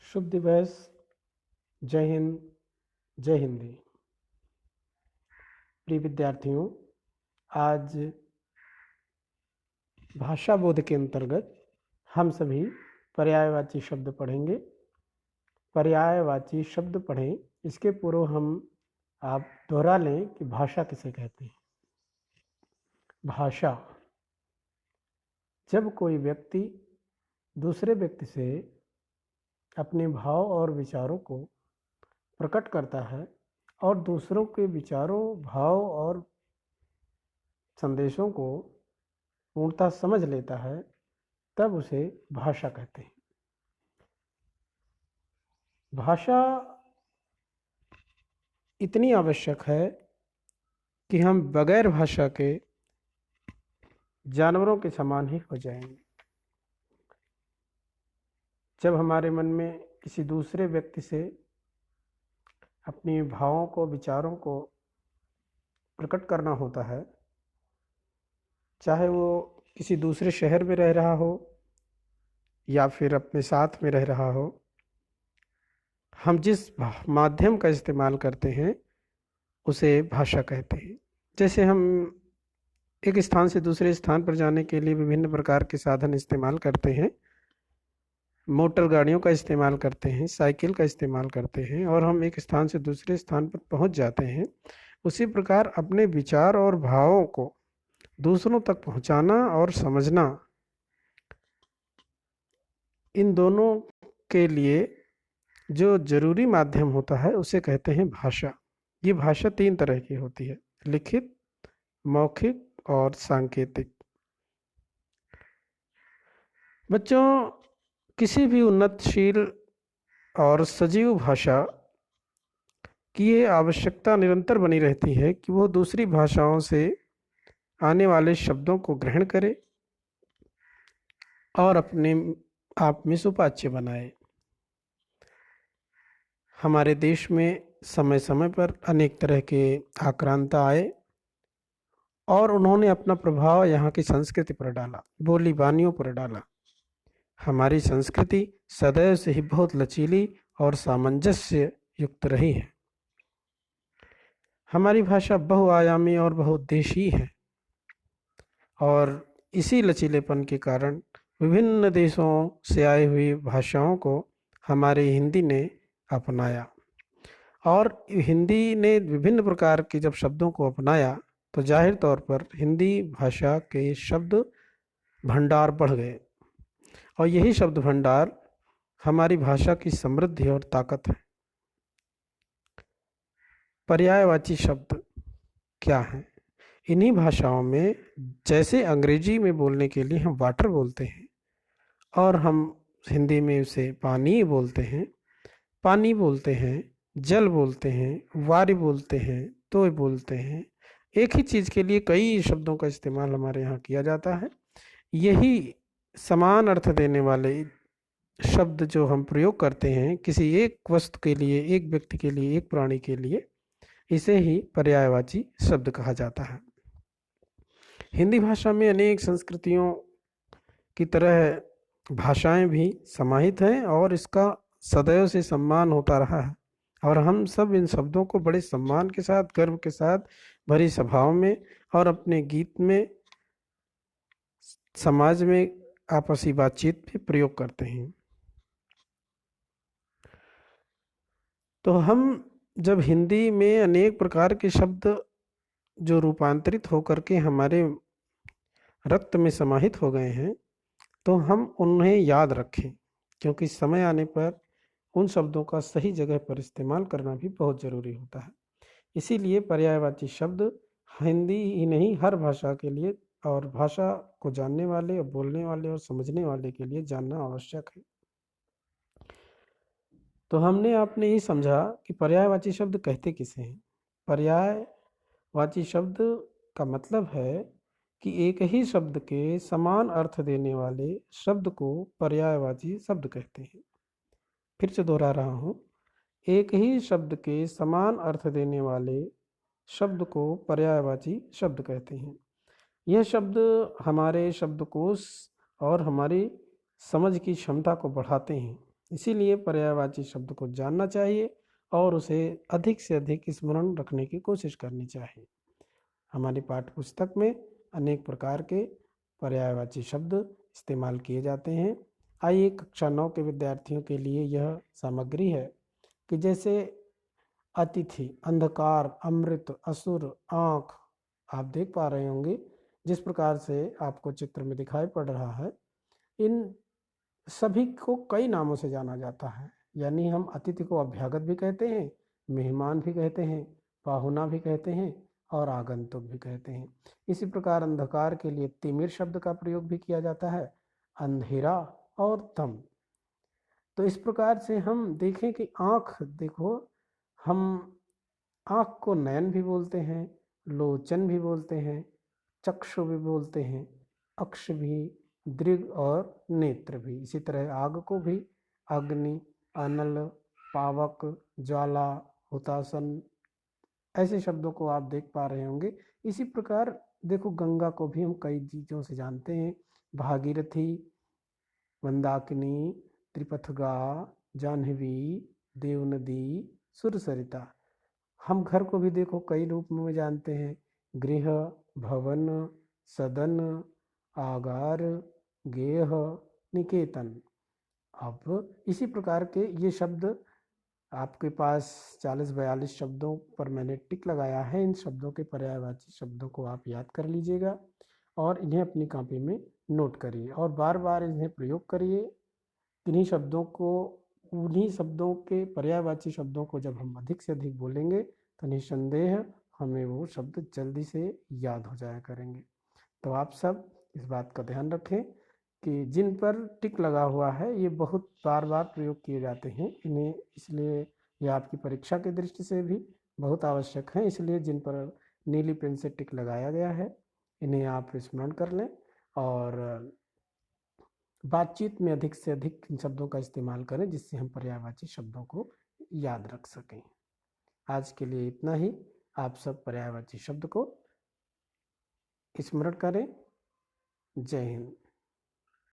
शुभ दिवस। जय हिंद। जय हिंदी। प्रिय विद्यार्थियों, आज भाषा बोध के अंतर्गत हम सभी पर्यायवाची शब्द पढ़ेंगे। पर्यायवाची शब्द पढ़ें इसके पूर्व आप दोहरा लें कि भाषा किसे कहते हैं। भाषा, जब कोई व्यक्ति दूसरे व्यक्ति से अपने भाव और विचारों को प्रकट करता है और दूसरों के विचारों, भाव और संदेशों को पूर्णतः समझ लेता है, तब उसे भाषा कहते हैं। भाषा इतनी आवश्यक है कि हम बगैर भाषा के जानवरों के समान ही हो जाएंगे। जब हमारे मन में किसी दूसरे व्यक्ति से अपने भावों को, विचारों को प्रकट करना होता है, चाहे वो किसी दूसरे शहर में रह रहा हो या फिर अपने साथ में रह रहा हो, हम जिस माध्यम का इस्तेमाल करते हैं उसे भाषा कहते हैं। जैसे हम एक स्थान से दूसरे स्थान पर जाने के लिए विभिन्न प्रकार के साधन इस्तेमाल करते हैं, मोटर गाड़ियों का इस्तेमाल करते हैं, साइकिल का इस्तेमाल करते हैं और हम एक स्थान से दूसरे स्थान पर पहुंच जाते हैं। उसी प्रकार अपने विचार और भावों को दूसरों तक पहुंचाना और समझना, इन दोनों के लिए जो जरूरी माध्यम होता है उसे कहते हैं भाषा। ये भाषा 3 तरह की होती है: लिखित, मौखिक और सांकेतिक। बच्चों, किसी भी उन्नतशील और सजीव भाषा की ये आवश्यकता निरंतर बनी रहती है कि वो दूसरी भाषाओं से आने वाले शब्दों को ग्रहण करे और अपने आप में सुपाच्य बनाए। हमारे देश में समय समय पर अनेक तरह के आक्रांता आए और उन्होंने अपना प्रभाव यहाँ की संस्कृति पर डाला, बोली बानियों पर डाला। हमारी संस्कृति सदैव से ही बहुत लचीली और सामंजस्य युक्त रही है। हमारी भाषा बहुआयामी और बहुउद्देशीय है और इसी लचीलेपन के कारण विभिन्न देशों से आई हुई भाषाओं को हमारी हिंदी ने अपनाया और हिंदी ने विभिन्न प्रकार के जब शब्दों को अपनाया तो जाहिर तौर पर हिंदी भाषा के शब्द भंडार बढ़ गए और यही शब्द भंडार हमारी भाषा की समृद्धि और ताकत है। पर्यायवाची शब्द क्या हैं? इन्हीं भाषाओं में, जैसे अंग्रेजी में बोलने के लिए हम वाटर बोलते हैं और हम हिंदी में उसे पानी बोलते हैं, पानी बोलते हैं, जल बोलते हैं, वारी बोलते हैं, तो बोलते हैं। एक ही चीज़ के लिए कई शब्दों का इस्तेमाल हमारे यहाँ किया जाता है। यही समान अर्थ देने वाले शब्द जो हम प्रयोग करते हैं किसी एक वस्तु के लिए, एक व्यक्ति के लिए, एक प्राणी के लिए, इसे ही पर्यायवाची शब्द कहा जाता है। हिंदी भाषा में अनेक संस्कृतियों की तरह भाषाएं भी समाहित हैं और इसका सदैव से सम्मान होता रहा है और हम सब इन शब्दों को बड़े सम्मान के साथ, गर्व के साथ भरी सभाओं में और अपने गीत में, समाज में आपसी बातचीत में प्रयोग करते हैं। तो हम जब हिंदी में अनेक प्रकार के शब्द जो रूपांतरित होकर के हमारे रक्त में समाहित हो गए हैं, तो हम उन्हें याद रखें, क्योंकि समय आने पर उन शब्दों का सही जगह पर इस्तेमाल करना भी बहुत ज़रूरी होता है। इसीलिए पर्यायवाची शब्द हिंदी ही नहीं, हर भाषा के लिए और भाषा को जानने वाले और बोलने वाले और समझने वाले के लिए जानना आवश्यक है। तो हमने आपने ये समझा कि पर्यायवाची शब्द कहते किसे हैं। पर्यायवाची शब्द का मतलब है कि एक ही शब्द के समान अर्थ देने वाले शब्द को पर्यायवाची शब्द कहते हैं। फिर से दोहरा रहा हूँ, एक ही शब्द के समान अर्थ देने वाले शब्द को पर्यायवाची शब्द कहते हैं। यह शब्द हमारे शब्दकोश और हमारी समझ की क्षमता को बढ़ाते हैं इसीलिए पर्यायवाची शब्द को जानना चाहिए और उसे अधिक से अधिक स्मरण रखने की कोशिश करनी चाहिए। हमारी पाठ्य पुस्तक में अनेक प्रकार के पर्यायवाची शब्द इस्तेमाल किए जाते हैं। आइए कक्षा 9 के विद्यार्थियों के लिए यह सामग्री है कि जैसे अतिथि, अंधकार, अमृत, असुर, आँख, आप देख पा रहे होंगे जिस प्रकार से आपको चित्र में दिखाई पड़ रहा है। इन सभी को कई नामों से जाना जाता है, यानी हम अतिथि को अभ्यागत भी कहते हैं, मेहमान भी कहते हैं, पाहुना भी कहते हैं और आगंतुक भी कहते हैं। इसी प्रकार अंधकार के लिए तिमिर शब्द का प्रयोग भी किया जाता है, अंधेरा और तम। तो इस प्रकार से हम देखें कि आँख, देखो हम आँख को नयन भी बोलते हैं, लोचन भी बोलते हैं, चक्षु भी बोलते हैं, अक्ष भी, दृग और नेत्र भी। इसी तरह आग को भी अग्नि, अनल, पावक, ज्वाला, हुतासन, ऐसे शब्दों को आप देख पा रहे होंगे। इसी प्रकार देखो गंगा को भी हम कई चीज़ों से जानते हैं, भागीरथी, मंदाकिनी, त्रिपथगा, जाह्नवी, देवनदी, सुरसरिता। हम घर को भी देखो कई रूप में जानते हैं, गृह, भवन, सदन, आगार, गेह, निकेतन। अब इसी प्रकार के ये शब्द आपके पास 40-42 शब्दों पर मैंने टिक लगाया है। इन शब्दों के पर्यायवाची शब्दों को आप याद कर लीजिएगा और इन्हें अपनी कॉपी में नोट करिए और बार बार इन्हें प्रयोग करिए। इन्हीं शब्दों को, उन्हीं शब्दों के पर्यायवाची शब्दों को जब हम अधिक से अधिक बोलेंगे तो निसंदेह हमें वो शब्द जल्दी से याद हो जाया करेंगे। तो आप सब इस बात का ध्यान रखें कि जिन पर टिक लगा हुआ है ये बहुत बार बार प्रयोग किए जाते हैं इन्हें, इसलिए यह आपकी परीक्षा की दृष्टि से भी बहुत आवश्यक है। इसलिए जिन पर नीली पेन से टिक लगाया गया है इन्हें आप स्मरण कर लें और बातचीत में अधिक से अधिक इन शब्दों का इस्तेमाल करें जिससे हम पर्यायवाची शब्दों को याद रख सकें। आज के लिए इतना ही। आप सब पर्यायवाची शब्द को स्मरण करें। जय हिंद।